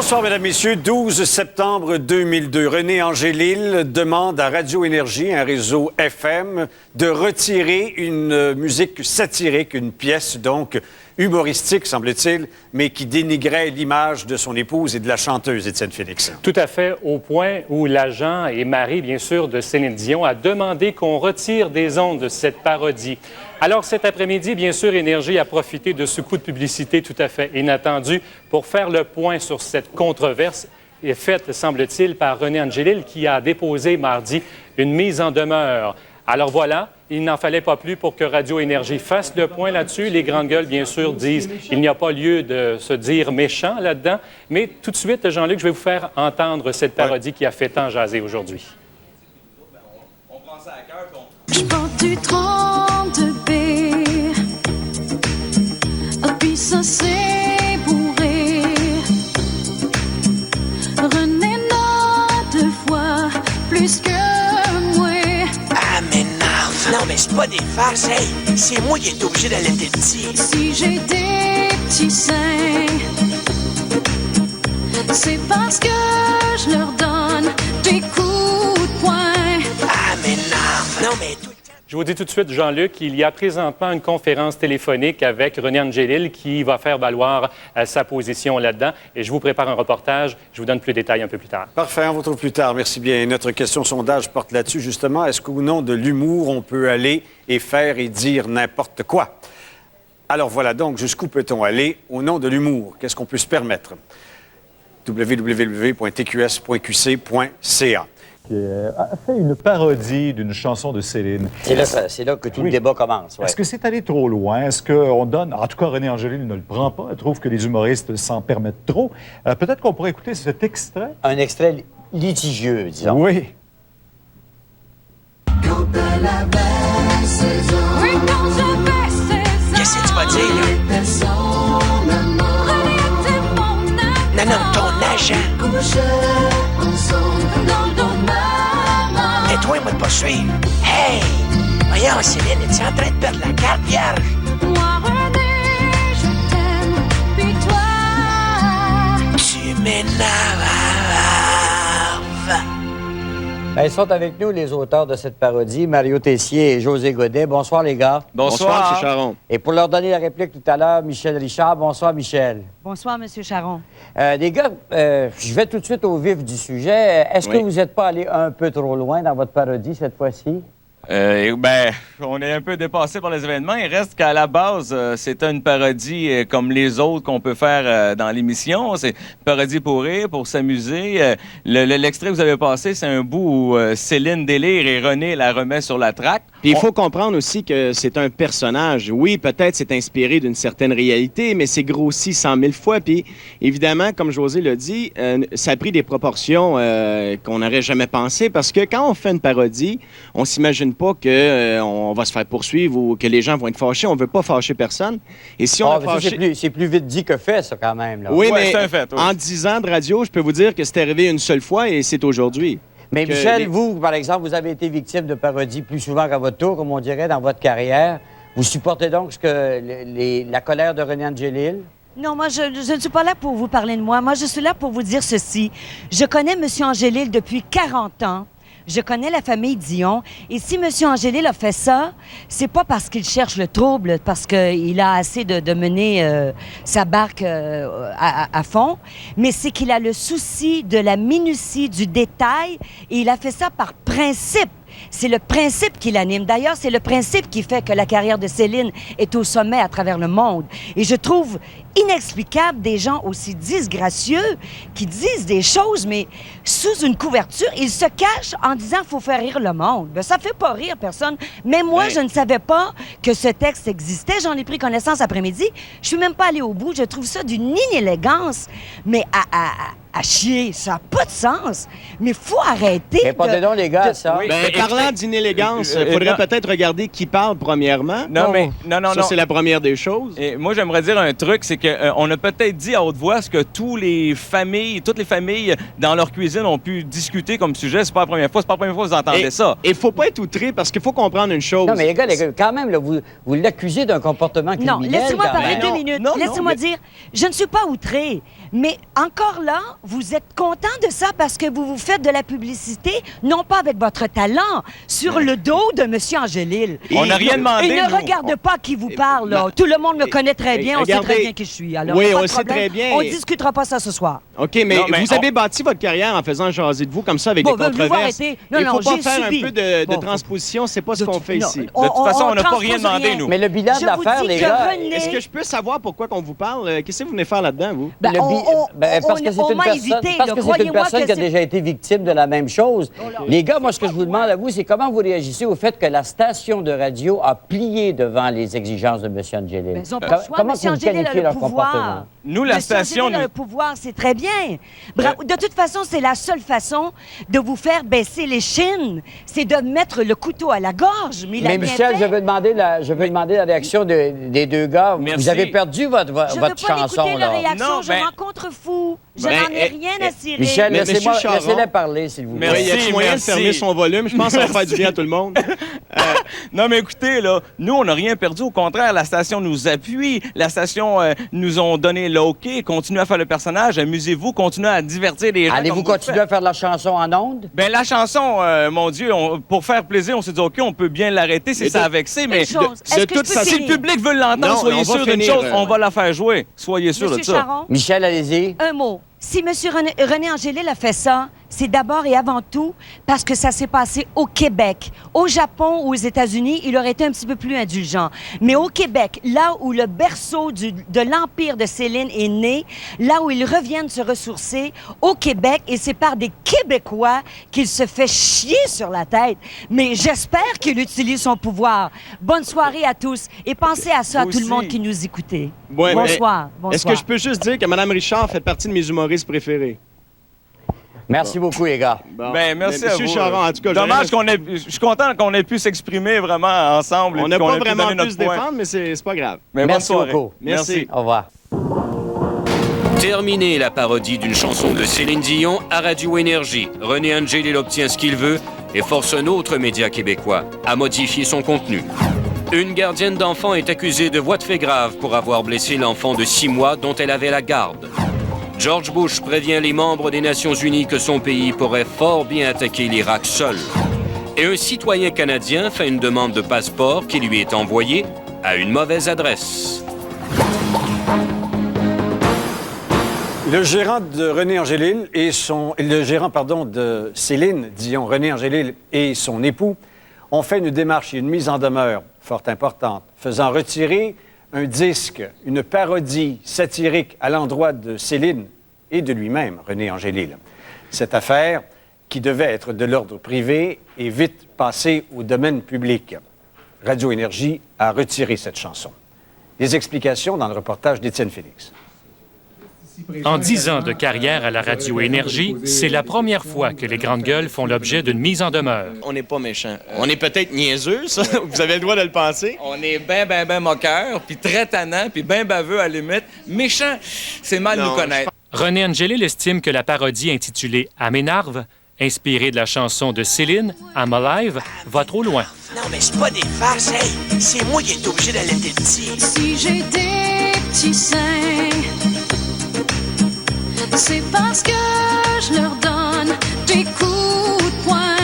Bonsoir, mesdames, messieurs. 12 septembre 2002. René Angélil demande à Radio Énergie, un réseau FM, de retirer une musique satirique, une pièce donc humoristique, semble-t-il, mais qui dénigrait l'image de son épouse et de la chanteuse Étienne Félix. Tout à fait, au point où l'agent et mari, bien sûr, de Céline Dion a demandé qu'on retire des ondes de cette parodie. Alors, cet après-midi, bien sûr, Énergie a profité de ce coup de publicité tout à fait inattendu pour faire le point sur cette controverse faite, semble-t-il, par René Angélil, qui a déposé mardi une mise en demeure. Alors voilà, il n'en fallait pas plus pour que Radio Énergie fasse le point là-dessus. Les grandes gueules, bien sûr, disent qu'il n'y a pas lieu de se dire méchant là-dedans. Mais tout de suite, Jean-Luc, je vais vous faire entendre cette parodie qui a fait tant jaser aujourd'hui. On prend ça à cœur. Je porte du 32B. Puis ça, c'est bourré. René n'a 2 fois plus que moi. Ah, mais non, mais c'est pas des farces, hey! C'est moi qui est obligé d'allaiter le petit. Si j'ai des petits seins, c'est parce que je leur donne des coups de poing. Ah, mais non, mais tout... Je vous dis tout de suite, Jean-Luc, il y a présentement une conférence téléphonique avec René Angélil qui va faire valoir sa position là-dedans. Et je vous prépare un reportage. Je vous donne plus de détails un peu plus tard. Parfait, on vous retrouve plus tard. Merci bien. Notre question sondage porte là-dessus, justement. Est-ce qu'au nom de l'humour, on peut aller et faire et dire n'importe quoi? Alors voilà donc, jusqu'où peut-on aller au nom de l'humour? Qu'est-ce qu'on peut se permettre? www.tqs.qc.ca Qui a fait une parodie d'une chanson de Céline. C'est là que tout le débat commence. Ouais. Est-ce que c'est allé trop loin? Est-ce qu'on donne... En tout cas, René Angélil ne le prend pas. Elle trouve que les humoristes s'en permettent trop. Peut-être qu'on pourrait écouter cet extrait. Un extrait litigieux, disons. Oui. Oui, quand j'avais 16 ans. Qu'est-ce que tu vas dire, là? René était mon ami. Non, ton agent. Dans le dos de maman. Et toi, moi, de pas suivre. Hey! Voyons, Céline, es-tu en train de perdre la carte vierge? Moi, René, je t'aime. Puis toi. Tu m'énerves. Ben, ils sont avec nous, les auteurs de cette parodie, Mario Tessier et José Godet. Bonsoir, les gars. Bonsoir, M. Charon. Et pour leur donner la réplique tout à l'heure, Michel Richard. Bonsoir, Michel. Bonsoir, M. Charon. Les gars, je vais tout de suite au vif du sujet. Est-ce que vous n'êtes pas allé un peu trop loin dans votre parodie cette fois-ci? On est un peu dépassé par les événements. Il reste qu'à la base, c'était une parodie comme les autres qu'on peut faire dans l'émission. C'est une parodie pour rire, pour s'amuser. L'extrait que vous avez passé, c'est un bout où Céline délire et René la remet sur la traque. Puis il faut comprendre aussi que c'est un personnage. Oui, peut-être c'est inspiré d'une certaine réalité, mais c'est grossi 100 000 fois. Puis évidemment, comme José l'a dit, ça a pris des proportions qu'on n'aurait jamais pensé parce que quand on fait une parodie, on s'imagine pas qu'on va se faire poursuivre ou que les gens vont être fâchés. On veut pas fâcher personne. Et si on a fâché... C'est plus vite dit que fait, ça, quand même. Là. Oui, Ouais, mais c'est un fait, oui. en 10 ans de radio, je peux vous dire que c'est arrivé une seule fois et c'est aujourd'hui. Mais Michel, vous, par exemple, vous avez été victime de parodies plus souvent qu'à votre tour, comme on dirait, dans votre carrière. Vous supportez donc la colère de René Angélil? Non, moi, je ne suis pas là pour vous parler de moi. Moi, je suis là pour vous dire ceci. Je connais M. Angélil depuis 40 ans. Je connais la famille Dion. Et si M. Angélil a fait ça, c'est pas parce qu'il cherche le trouble, parce qu'il a assez de mener sa barque à fond, mais c'est qu'il a le souci de la minutie, du détail, et il a fait ça par principe. C'est le principe qui l'anime. D'ailleurs, c'est le principe qui fait que la carrière de Céline est au sommet à travers le monde. Et je trouve inexplicable des gens aussi disgracieux qui disent des choses, mais sous une couverture, ils se cachent en disant « faut faire rire le monde ». Ben, ça fait pas rire personne. Mais moi, je ne savais pas que ce texte existait. J'en ai pris connaissance après-midi. Je suis même pas allée au bout. Je trouve ça d'une inélégance, mais à chier. Ça n'a pas de sens. Mais faut arrêter. Répondez donc, les gars, ça. Ben, parlant d'inélégance, il faudrait peut-être regarder qui parle premièrement. Non. Ça, c'est la première des choses. Et moi, j'aimerais dire un truc, c'est qu'on a peut-être dit à haute voix ce que toutes les familles dans leur cuisine ont pu discuter comme sujet. C'est pas la première fois. C'est pas la première fois que vous entendez ça. Et faut pas être outré parce qu'il faut comprendre une chose. Non, mais les gars, quand même, là, vous l'accusez d'un comportement criminel. Non, laissez-moi parler quand même. 2 minutes. Laissez-moi dire, je ne suis pas outrée. Mais encore là, vous êtes content de ça parce que vous vous faites de la publicité, non pas avec votre talent, sur le dos de M. Angélil. On n'a rien demandé, Et ne nous. regarde pas qui vous parle, là. Tout le monde me connaît très bien, on sait très bien qui je suis. Alors, Oui, pas on de le sait problème. très bien. On discutera pas ça ce soir. OK, mais, Non, mais vous avez bâti votre carrière en faisant jaser de vous comme ça avec Bon, des ben, vous controverses. arrêtez. Non, Il non, faut pas j'ai faire subi. un peu de Bon, transposition, c'est pas ce qu'on fait Non, ici. De toute façon, on n'a pas rien transpose demandé, rien. nous. Mais le bilan de Je l'affaire, vous dis les que gars, René- Est-ce que je peux savoir pourquoi qu'on vous parle? Qu'est-ce que vous venez faire là-dedans, vous? Ben, Le parce que c'est on une m'a personne, invité, parce là, que c'est une croyez-moi personne que qui a c'est- déjà été victime de la même chose. Les gars, moi, ce que je vous demande à vous, c'est comment vous réagissez au fait que la station de radio a plié devant les exigences de M. Angelil. Mais ils ont pas le choix. Comment M. vous Angélil a qualifiez le leur pouvoir. comportement? Nous, la M. station, Angélil a nous- le pouvoir, c'est très bien. Bravo. De toute façon, c'est la seule façon de vous faire baisser les chines. C'est de mettre le couteau à la gorge. Mais, il a Mais bien Michel, fait. je veux demander la réaction des deux gars. Merci. Vous avez perdu votre Je veux votre pas chanson, l'écouter, leur là. réaction. Non, je ben- m'en contrefous. Je Ben, n'en ai rien à cirer. Michel, Mais Monsieur laissez-moi- Charon- laissez-les parler, s'il vous plaît. Merci. Il y a moyen de merci. fermer son volume? Je pense que ça va faire du bien à tout le monde. Non, mais écoutez, là, nous, on n'a rien perdu. Au contraire, la station nous appuie. La station nous ont donné le OK. Continuez à faire le personnage. Amusez-vous. Continuez à divertir les gens. Allez-vous comme vous le continuer à faire de la chanson en ondes? Ben la chanson, mon Dieu, pour faire plaisir, on s'est dit, OK, on peut bien l'arrêter, c'est ça a vexé, mais Une chose, est-ce que je peux si le finir? public veut l'entendre, Non, on soyez va sûr d'une finir, chose, on va la faire jouer. Soyez sûr de Monsieur ça. Charon, Michel, allez-y. un mot. Si M. René Angélil a fait ça, c'est d'abord et avant tout parce que ça s'est passé au Québec. Au Japon ou aux États-Unis, il aurait été un petit peu plus indulgent. Mais au Québec, là où le berceau de l'empire de Céline est né, là où ils reviennent se ressourcer, au Québec, et c'est par des Québécois qu'il se fait chier sur la tête. Mais j'espère qu'il utilise son pouvoir. Bonne soirée à tous et pensez à ça, à Vous tout le monde aussi. qui nous écoutait. Ouais, mais Bonsoir. Est-ce que je peux juste dire que Mme Richard fait partie de mes humoristes préférés? Merci beaucoup, les gars. Bon. Ben, merci Mais à Monsieur vous. Charon, en tout cas, Dommage je suis content qu'on ait pu s'exprimer vraiment ensemble. on et n'a qu'on pas ait pu vraiment donner pu notre se point. défendre, mais c'est pas grave. Mais bonne Merci soirée. beaucoup. Merci. Au revoir. Terminée la parodie d'une chanson de Céline Dion à Radio Énergie. René Angélil obtient ce qu'il veut et force un autre média québécois à modifier son contenu. Une gardienne d'enfant est accusée de voies de fait grave pour avoir blessé l'enfant de 6 mois dont elle avait la garde. George Bush prévient les membres des Nations Unies que son pays pourrait fort bien attaquer l'Irak seul. Et un citoyen canadien fait une demande de passeport qui lui est envoyée à une mauvaise adresse. Le gérant de René Angélil et le gérant, de Céline Dion, René Angélil et son époux ont fait une démarche et une mise en demeure fort importante, faisant retirer un disque, une parodie satirique à l'endroit de Céline et de lui-même, René Angélil. Cette affaire, qui devait être de l'ordre privé, est vite passée au domaine public. Radio Énergie a retiré cette chanson. Les explications dans le reportage d'Étienne Félix. En 10 ans de carrière à la Radio Énergie, c'est la première fois que les grandes gueules font l'objet d'une mise en demeure. On n'est pas méchants. On est peut-être niaiseux, ça. Vous avez le droit de le penser. On est ben moqueur, puis très tannant, puis ben baveux à la limite. Méchant, c'est mal nous connaître. René Angélil estime que la parodie intitulée « À m'énerve », inspirée de la chanson de Céline, « I'm Alive », va trop loin. Non, mais c'est pas des farces, hey! C'est moi qui est obligé d'allaiter le petit. Si j'ai des petits seins, c'est parce que je leur donne des coups de poing.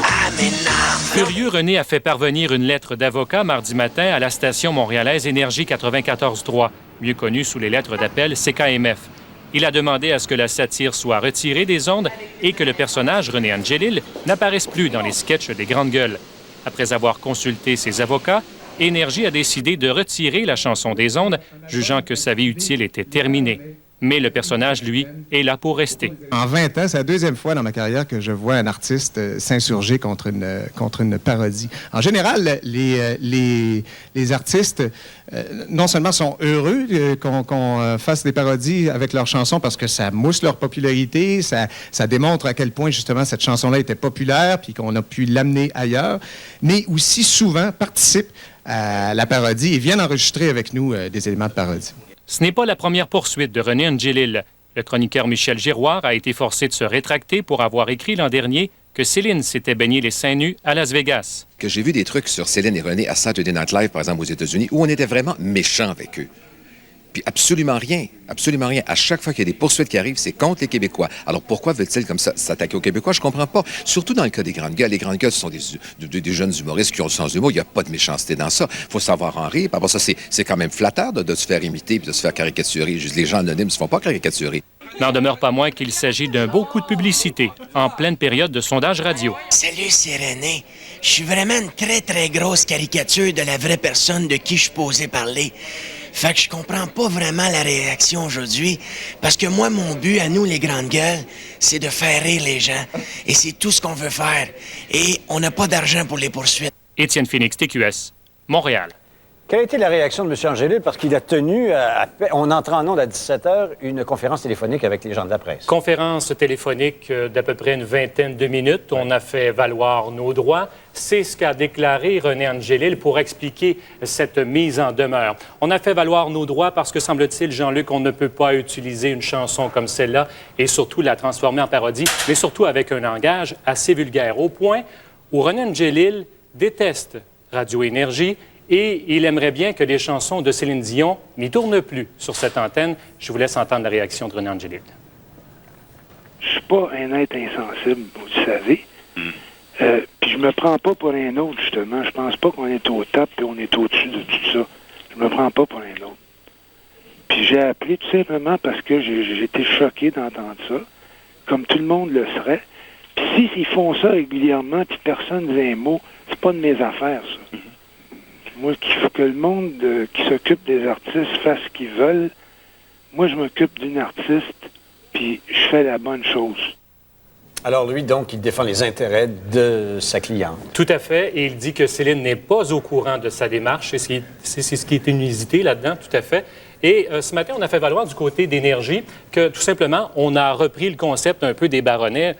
Ah, mais non! Furieux, René a fait parvenir une lettre d'avocat mardi matin à la station montréalaise Énergie 94.3, mieux connue sous les lettres d'appel CKMF. Il a demandé à ce que la satire soit retirée des ondes et que le personnage René Angélil n'apparaisse plus dans les sketchs des grandes gueules. Après avoir consulté ses avocats, Énergie a décidé de retirer la chanson des ondes, jugeant que sa vie utile était terminée. Mais le personnage, lui, est là pour rester. En 20 ans, c'est la deuxième fois dans ma carrière que je vois un artiste s'insurger contre une parodie. En général, les artistes, non seulement sont heureux qu'on fasse des parodies avec leurs chansons parce que ça mousse leur popularité, ça démontre à quel point, justement, cette chanson-là était populaire puis qu'on a pu l'amener ailleurs, mais aussi souvent participent à la parodie et viennent enregistrer avec nous des éléments de parodie. Ce n'est pas la première poursuite de René Angélil. Le chroniqueur Michel Giroir a été forcé de se rétracter pour avoir écrit l'an dernier que Céline s'était baignée les seins nus à Las Vegas. Que j'ai vu des trucs sur Céline et René à Saturday Night Live, par exemple, aux États-Unis, où on était vraiment méchants avec eux. Puis absolument rien. À chaque fois qu'il y a des poursuites qui arrivent, c'est contre les Québécois. Alors pourquoi veulent-ils comme ça s'attaquer aux Québécois? Je comprends pas. Surtout dans le cas des grandes gueules. Les grandes gueules, ce sont des jeunes humoristes qui ont le sens du mot. Il n'y a pas de méchanceté dans ça. Il faut savoir en rire. Puis après ça, c'est quand même flatteur de se faire imiter et de se faire caricaturer. Les gens anonymes ne se font pas caricaturer. N'en demeure pas moins qu'il s'agit d'un beau coup de publicité en pleine période de sondage radio. Salut, c'est René. Je suis vraiment une très, très grosse caricature de la vraie personne de qui je suis posé parler. Fait que je comprends pas vraiment la réaction aujourd'hui, parce que moi, mon but à nous, les grandes gueules, c'est de faire rire les gens. Et c'est tout ce qu'on veut faire. Et on n'a pas d'argent pour les poursuites. Étienne Phoenix, TQS, Montréal. Quelle a été la réaction de M. Angélil? Parce qu'il a tenu, on entre en ondes à 17h, une conférence téléphonique avec les gens de la presse. Conférence téléphonique d'à peu près une vingtaine de minutes. On a fait valoir nos droits. C'est ce qu'a déclaré René Angélil pour expliquer cette mise en demeure. On a fait valoir nos droits parce que, semble-t-il, Jean-Luc, on ne peut pas utiliser une chanson comme celle-là et surtout la transformer en parodie, mais surtout avec un langage assez vulgaire, au point où René Angélil déteste Radio Énergie. Et il aimerait bien que les chansons de Céline Dion n'y tournent plus sur cette antenne. Je vous laisse entendre la réaction de René Angélil. Je suis pas un être insensible, vous le savez. Puis je me prends pas pour un autre, justement. Je pense pas qu'on est au top et on est au-dessus de tout ça. Je me prends pas pour un autre. Puis j'ai appelé tout simplement parce que j'ai été choqué d'entendre ça, comme tout le monde le serait. Puis s'ils font ça régulièrement, puis personne ne dit un mot, c'est pas de mes affaires, ça. Moi, qu'il faut que le monde qui s'occupe des artistes fasse ce qu'ils veulent. Moi, je m'occupe d'une artiste, puis je fais la bonne chose. Alors lui, donc, il défend les intérêts de sa cliente. Tout à fait. Et il dit que Céline n'est pas au courant de sa démarche. C'est ce qui est inusité là-dedans, tout à fait. Et ce matin, on a fait valoir du côté d'Énergie que, tout simplement, on a repris le concept un peu des Baronnets,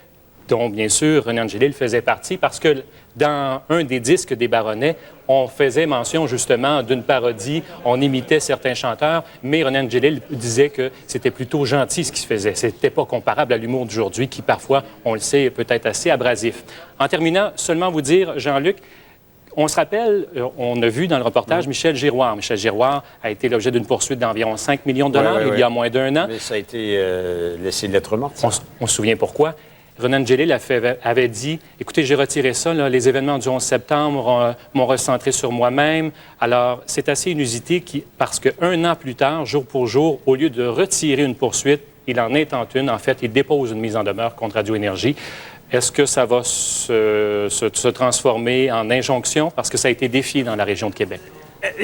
dont, bien sûr, René Angélil faisait partie, parce que dans un des disques des Baronnets, on faisait mention, justement, d'une parodie. On imitait certains chanteurs, mais René Angélil disait que c'était plutôt gentil ce qui se faisait. C'était pas comparable à l'humour d'aujourd'hui, qui, parfois, on le sait, peut être assez abrasif. En terminant, seulement vous dire, Jean-Luc, on se rappelle, on a vu dans le reportage Michel Giroir. Michel Giroir a été l'objet d'une poursuite d'environ 5 millions de dollars il y a moins d'un an. Mais ça a été laissé lettre morte. On se souvient pourquoi. René Angélil avait dit, écoutez, j'ai retiré ça, là, les événements du 11 septembre m'ont recentré sur moi-même. Alors, c'est assez inusité parce qu'un an plus tard, jour pour jour, au lieu de retirer une poursuite, il en intente une. En fait, il dépose une mise en demeure contre Radio Énergie. Est-ce que ça va se transformer en injonction? Parce que ça a été défié dans la région de Québec.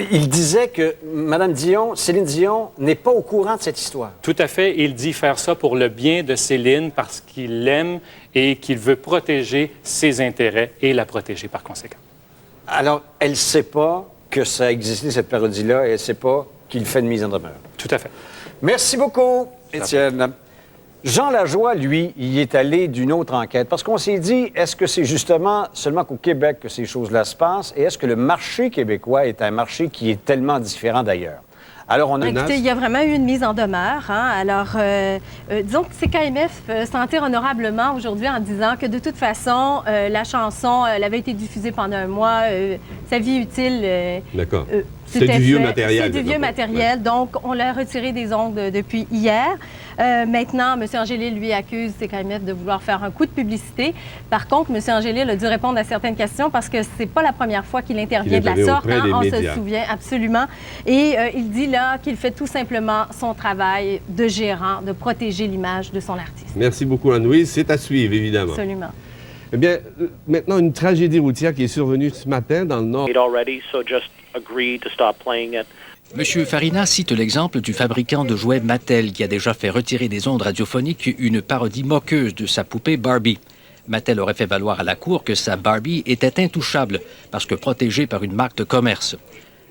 Il disait que Mme Dion, Céline Dion, n'est pas au courant de cette histoire. Tout à fait. Il dit faire ça pour le bien de Céline parce qu'il l'aime et qu'il veut protéger ses intérêts et la protéger par conséquent. Alors, elle ne sait pas que ça existait, cette parodie-là, et elle ne sait pas qu'il fait une mise en demeure. Tout à fait. Merci beaucoup, Étienne. Jean Lajoie, lui, y est allé d'une autre enquête. Parce qu'on s'est dit, est-ce que c'est justement seulement qu'au Québec que ces choses-là se passent? Et est-ce que le marché québécois est un marché qui est tellement différent d'ailleurs? Alors, on a... Écoutez, il y a vraiment eu une mise en demeure. Hein? Alors, disons que CKMF s'en tire honorablement aujourd'hui en disant que de toute façon, la chanson, elle avait été diffusée pendant un mois. Sa vie utile... D'accord. C'est du vieux matériel. C'est du vieux matériel. Donc, on l'a retiré des ondes depuis hier. Maintenant, M. Angélil, lui, accuse CKMF de vouloir faire un coup de publicité. Par contre, M. Angélil a dû répondre à certaines questions parce que c'est pas la première fois qu'il intervient de la sorte. Hein, on se souvient absolument. Et il dit là qu'il fait tout simplement son travail de gérant, de protéger l'image de son artiste. Merci beaucoup, Anne-Louise. C'est à suivre, évidemment. Absolument. Eh bien, maintenant, une tragédie routière qui est survenue ce matin dans le Nord. Monsieur Farina cite l'exemple du fabricant de jouets Mattel qui a déjà fait retirer des ondes radiophoniques une parodie moqueuse de sa poupée Barbie. Mattel aurait fait valoir à la Cour que sa Barbie était intouchable parce que protégée par une marque de commerce.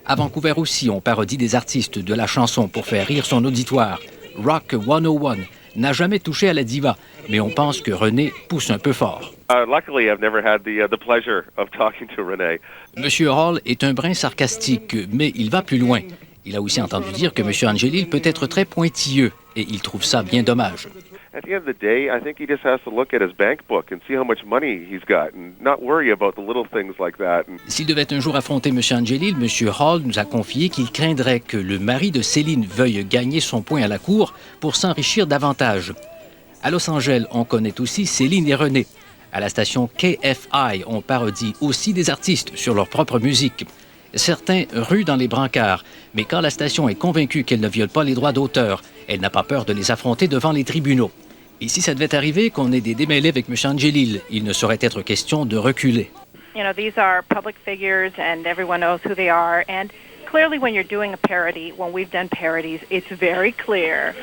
À Vancouver aussi, on parodie des artistes de la chanson pour faire rire son auditoire. Rock 101 n'a jamais touché à la diva, mais on pense que René pousse un peu fort. Luckily, I've never had the pleasure of talking to René. Monsieur Hall est un brin sarcastique, mais il va plus loin. Il a aussi entendu dire que Monsieur Angélil peut être très pointilleux et il trouve ça bien dommage. at the end of the day, I think he just has to look at his bank book and see how much money he's got and not worry about the little things like that. S'il devait un jour affronter M. Angelil, M. Hall nous a confié qu'il craindrait que le mari de Céline veuille gagner son point à la cour pour s'enrichir davantage. À Los Angeles, on connaît aussi Céline et René. À la station KFI, on parodie aussi des artistes sur leur propre musique. Certains ruent dans les brancards, mais quand la station est convaincue qu'elle ne viole pas les droits d'auteur, elle n'a pas peur de les affronter devant les tribunaux. Et si ça devait arriver qu'on ait des démêlés avec M. Angelil, il ne saurait être question de reculer. You know, these are public figures and everyone knows who they are. And clearly when you're doing a parody, when we've done parodies, it's very clear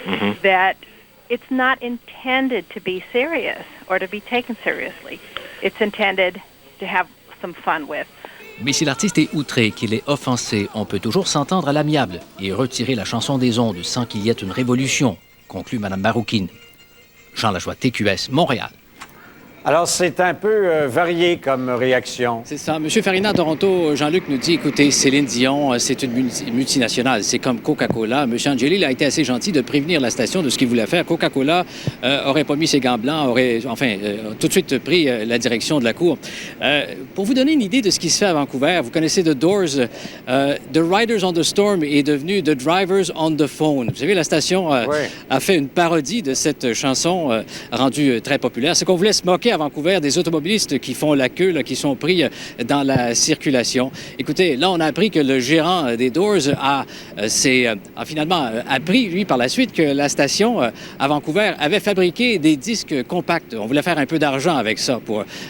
that it's not intended to be serious or to be taken seriously. It's intended to have some fun with. Mais si l'artiste est outré, qu'il est offensé, on peut toujours s'entendre à l'amiable et retirer la chanson des ondes sans qu'il y ait une révolution, conclut Mme Maroukine. Jean Lajoie, TQS, Montréal. Alors, c'est un peu varié comme réaction. C'est ça. M. Farina, à Toronto, Jean-Luc nous dit, écoutez, Céline Dion, c'est une multinationale. C'est comme Coca-Cola. M. Angelil a été assez gentil de prévenir la station de ce qu'il voulait faire. Coca-Cola aurait pas mis ses gants blancs, aurait, tout de suite pris la direction de la cour. Pour vous donner une idée de ce qui se fait à Vancouver, vous connaissez The Doors. The Riders on the Storm est devenu The Drivers on the Phone. Vous savez, la station a fait une parodie de cette chanson rendue très populaire. C'est qu'on voulait se moquer à Vancouver des automobilistes qui font la queue, là, qui sont pris dans la circulation. Écoutez, là, on a appris que le gérant des Doors a finalement appris, lui, par la suite, que la station à Vancouver avait fabriqué des disques compacts. On voulait faire un peu d'argent avec ça.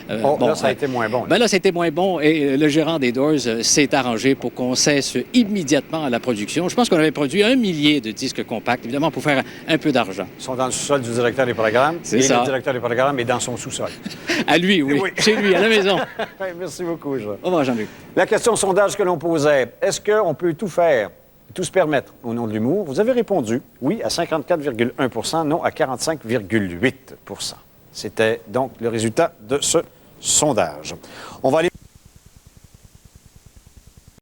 Là, ça a été moins bon. Là, ça a été moins bon et le gérant des Doors s'est arrangé pour qu'on cesse immédiatement la production. Je pense qu'on avait produit 1 millier de disques compacts, évidemment, pour faire un peu d'argent. Ils sont dans le sous-sol du directeur des programmes. C'est ça. Le directeur des programmes est dans son sous-sol. À lui, oui. Chez lui, à la maison. Merci beaucoup, Jean. Au revoir, Jean-Luc. La question sondage que l'on posait, est-ce qu'on peut tout faire, tout se permettre au nom de l'humour? Vous avez répondu oui à 54,1 non à 45,8 C'était donc le résultat de ce sondage. On va aller